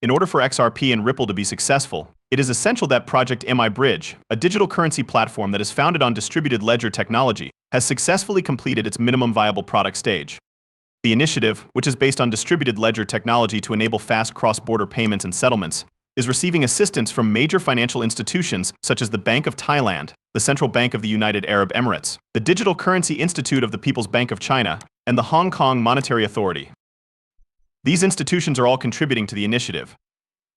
In order for XRP and Ripple to be successful, it is essential that Project MI-Bridge, a digital currency platform that is founded on distributed ledger technology, has successfully completed its minimum viable product stage. The initiative, which is based on distributed ledger technology to enable fast cross-border payments and settlements, is receiving assistance from major financial institutions such as the Bank of Thailand, the Central Bank of the United Arab Emirates, the Digital Currency Institute of the People's Bank of China, and the Hong Kong Monetary Authority. These institutions are all contributing to the initiative.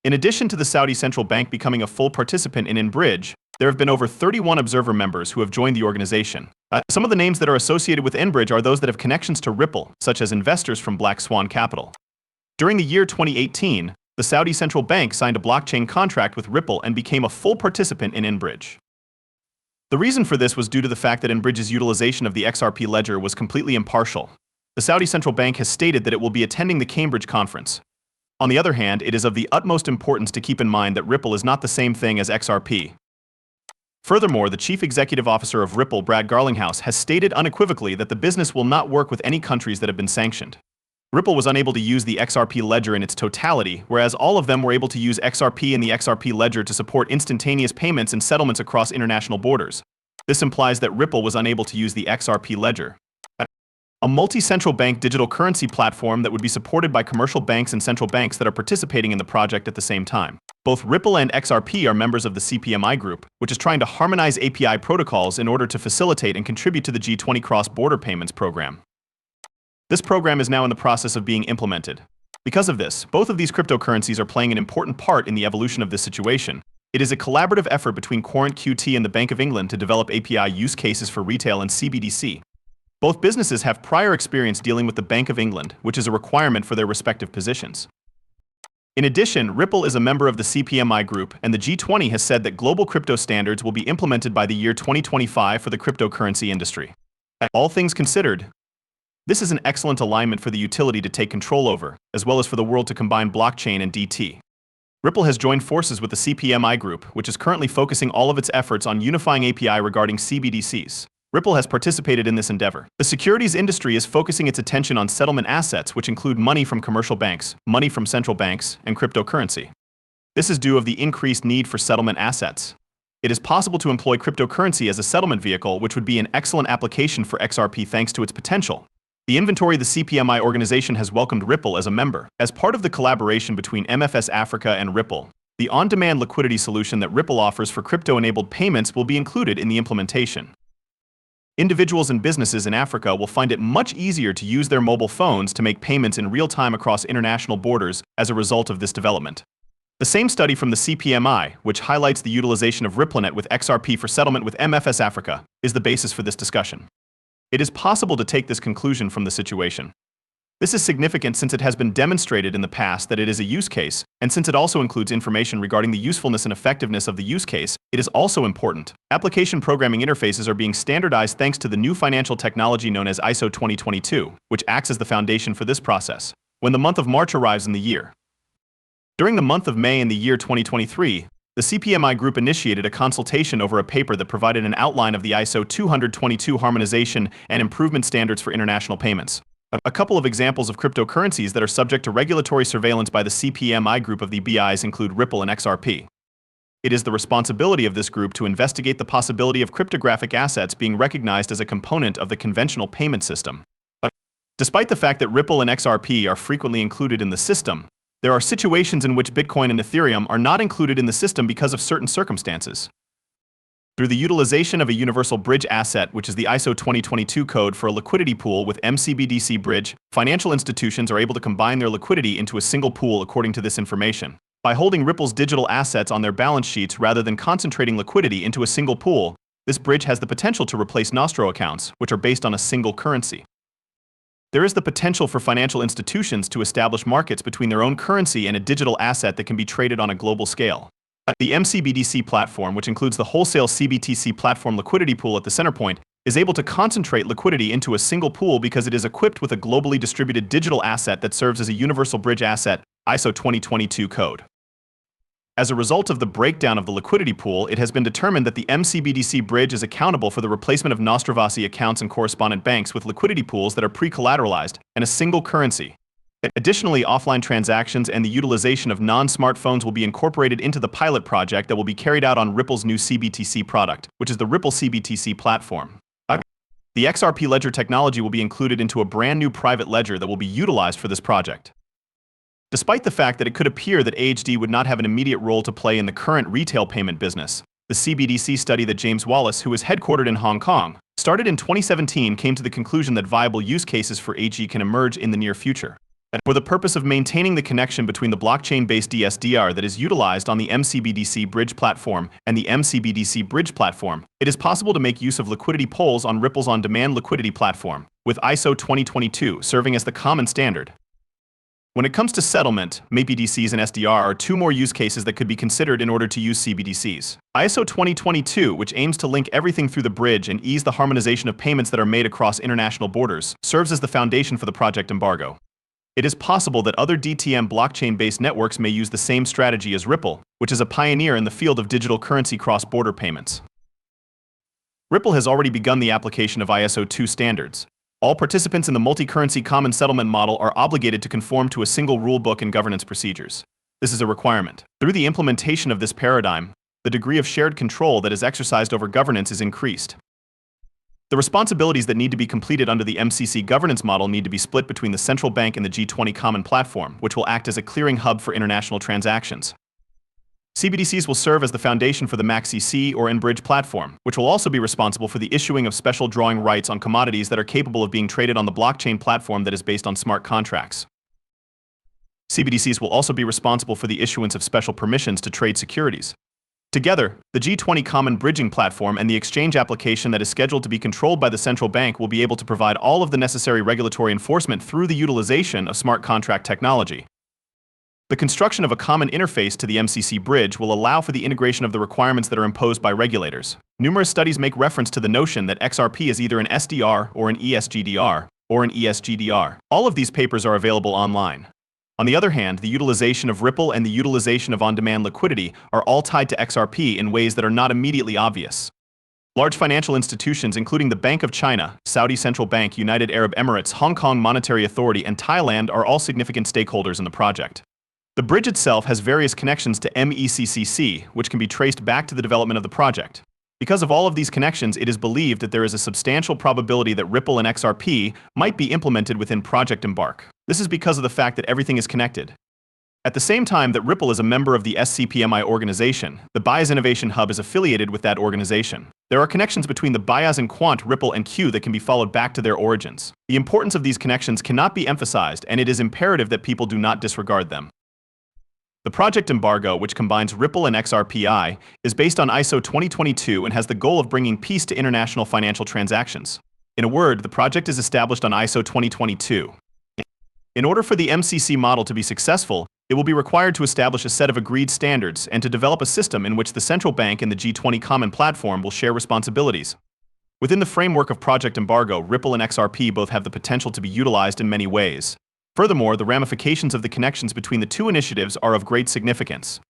In addition to the Saudi Central Bank becoming a full participant in Bridge, there have been over 31 observer members who have joined the organization. Some of the names that are associated with Bridge are those that have connections to Ripple, such as investors from Black Swan Capital. During the year 2018, the Saudi Central Bank signed a blockchain contract with Ripple and became a full participant in Bridge. The reason for this was due to the fact that Bridge's utilization of the XRP ledger was completely impartial. The Saudi Central Bank has stated that it will be attending the Cambridge conference. On the other hand, it is of the utmost importance to keep in mind that Ripple is not the same thing as XRP. Furthermore, the Chief Executive Officer of Ripple, Brad Garlinghouse, has stated unequivocally that the business will not work with any countries that have been sanctioned. Ripple was unable to use the XRP ledger in its totality, whereas all of them were able to use XRP and the XRP ledger to support instantaneous payments and settlements across international borders. This implies that Ripple was unable to use the XRP ledger. A multi-central bank digital currency platform that would be supported by commercial banks and central banks that are participating in the project at the same time. Both Ripple and XRP are members of the CPMI group, which is trying to harmonize API protocols in order to facilitate and contribute to the G20 cross-border payments program. This program is now in the process of being implemented. Because of this, both of these cryptocurrencies are playing an important part in the evolution of this situation. It is a collaborative effort between Quorent QT and the Bank of England to develop API use cases for retail and CBDC. Both businesses have prior experience dealing with the Bank of England, which is a requirement for their respective positions. In addition, Ripple is a member of the CPMI group, and the G20 has said that global crypto standards will be implemented by the year 2025 for the cryptocurrency industry. All things considered, this is an excellent alignment for the utility to take control over, as well as for the world to combine blockchain and DT. Ripple has joined forces with the CPMI group, which is currently focusing all of its efforts on unifying API regarding CBDCs. Ripple has participated in this endeavor. The securities industry is focusing its attention on settlement assets, which include money from commercial banks, money from central banks, and cryptocurrency. This is due to the increased need for settlement assets. It is possible to employ cryptocurrency as a settlement vehicle, which would be an excellent application for XRP thanks to its potential. The inventory of the CPMI organization has welcomed Ripple as a member. As part of the collaboration between MFS Africa and Ripple, the on-demand liquidity solution that Ripple offers for crypto-enabled payments will be included in the implementation. Individuals and businesses in Africa will find it much easier to use their mobile phones to make payments in real time across international borders as a result of this development. The same study from the CPMI, which highlights the utilization of RippleNet with XRP for settlement with MFS Africa, is the basis for this discussion. It is possible to take this conclusion from the situation. This is significant since it has been demonstrated in the past that it is a use case, and since it also includes information regarding the usefulness and effectiveness of the use case, it is also important. Application programming interfaces are being standardized thanks to the new financial technology known as ISO 2022, which acts as the foundation for this process. When the month of March arrives in the year. During the month of May in the year 2023, the CPMI group initiated a consultation over a paper that provided an outline of the ISO 222 harmonization and improvement standards for international payments. A couple of examples of cryptocurrencies that are subject to regulatory surveillance by the CPMI group of the BIs include Ripple and XRP. It is the responsibility of this group to investigate the possibility of cryptographic assets being recognized as a component of the conventional payment system. Despite the fact that Ripple and XRP are frequently included in the system, there are situations in which Bitcoin and Ethereum are not included in the system because of certain circumstances. Through the utilization of a universal bridge asset, which is the ISO 2022 code for a liquidity pool with MCBDC bridge, financial institutions are able to combine their liquidity into a single pool according to this information. By holding Ripple's digital assets on their balance sheets rather than concentrating liquidity into a single pool, this bridge has the potential to replace Nostro accounts, which are based on a single currency. There is the potential for financial institutions to establish markets between their own currency and a digital asset that can be traded on a global scale. The MCBDC platform, which includes the wholesale CBTC platform liquidity pool at the center point, is able to concentrate liquidity into a single pool because it is equipped with a globally distributed digital asset that serves as a universal bridge asset, ISO 2022 code. As a result of the breakdown of the liquidity pool, it has been determined that the MCBDC bridge is accountable for the replacement of Nostrovasi accounts and correspondent banks with liquidity pools that are pre-collateralized and a single currency. Additionally, offline transactions and the utilization of non-smartphones will be incorporated into the pilot project that will be carried out on Ripple's new CBTC product, which is the Ripple CBTC platform. The XRP ledger technology will be included into a brand new private ledger that will be utilized for this project. Despite the fact that it could appear that AHD would not have an immediate role to play in the current retail payment business, the CBDC study that James Wallace, who is headquartered in Hong Kong, started in 2017 came to the conclusion that viable use cases for AG can emerge in the near future. For the purpose of maintaining the connection between the blockchain-based DSDR that is utilized on the MCBDC Bridge platform and the MCBDC Bridge platform, it is possible to make use of liquidity pools on Ripple's on-demand liquidity platform, with ISO 2022 serving as the common standard. When it comes to settlement, MAPDCs and SDR are two more use cases that could be considered in order to use CBDCs. ISO 2022, which aims to link everything through the bridge and ease the harmonization of payments that are made across international borders, serves as the foundation for the project embargo. It is possible that other DTM blockchain-based networks may use the same strategy as Ripple, which is a pioneer in the field of digital currency cross-border payments. Ripple has already begun the application of ISO 2 standards. All participants in the multi-currency common settlement model are obligated to conform to a single rulebook and governance procedures. This is a requirement. Through the implementation of this paradigm, the degree of shared control that is exercised over governance is increased. The responsibilities that need to be completed under the MCC governance model need to be split between the central bank and the G20 Common Platform, which will act as a clearing hub for international transactions. CBDCs will serve as the foundation for the MACCC or InBridge platform, which will also be responsible for the issuing of special drawing rights on commodities that are capable of being traded on the blockchain platform that is based on smart contracts. CBDCs will also be responsible for the issuance of special permissions to trade securities. Together, the G20 Common Bridging Platform and the exchange application that is scheduled to be controlled by the central bank will be able to provide all of the necessary regulatory enforcement through the utilization of smart contract technology. The construction of a common interface to the MCC bridge will allow for the integration of the requirements that are imposed by regulators. Numerous studies make reference to the notion that XRP is either an SDR or an ESGDR, or an ESGDR. All of these papers are available online. On the other hand, the utilization of Ripple and the utilization of on-demand liquidity are all tied to XRP in ways that are not immediately obvious. Large financial institutions including the Bank of China, Saudi Central Bank, United Arab Emirates, Hong Kong Monetary Authority, and Thailand are all significant stakeholders in the project. The bridge itself has various connections to MECCC, which can be traced back to the development of the project. Because of all of these connections, it is believed that there is a substantial probability that Ripple and XRP might be implemented within Project Embark. This is because of the fact that everything is connected. At the same time that Ripple is a member of the SCPMI organization, the BIAS Innovation Hub is affiliated with that organization. There are connections between the BIAS and Quant, Ripple, and Q that can be followed back to their origins. The importance of these connections cannot be emphasized, and it is imperative that people do not disregard them. The project embargo, which combines Ripple and XRPI, is based on ISO 2022 and has the goal of bringing peace to international financial transactions. In a word, the project is established on ISO 2022. In order for the MCC model to be successful, it will be required to establish a set of agreed standards and to develop a system in which the central bank and the G20 Common Platform will share responsibilities. Within the framework of Project Embargo, Ripple and XRP both have the potential to be utilized in many ways. Furthermore, the ramifications of the connections between the two initiatives are of great significance.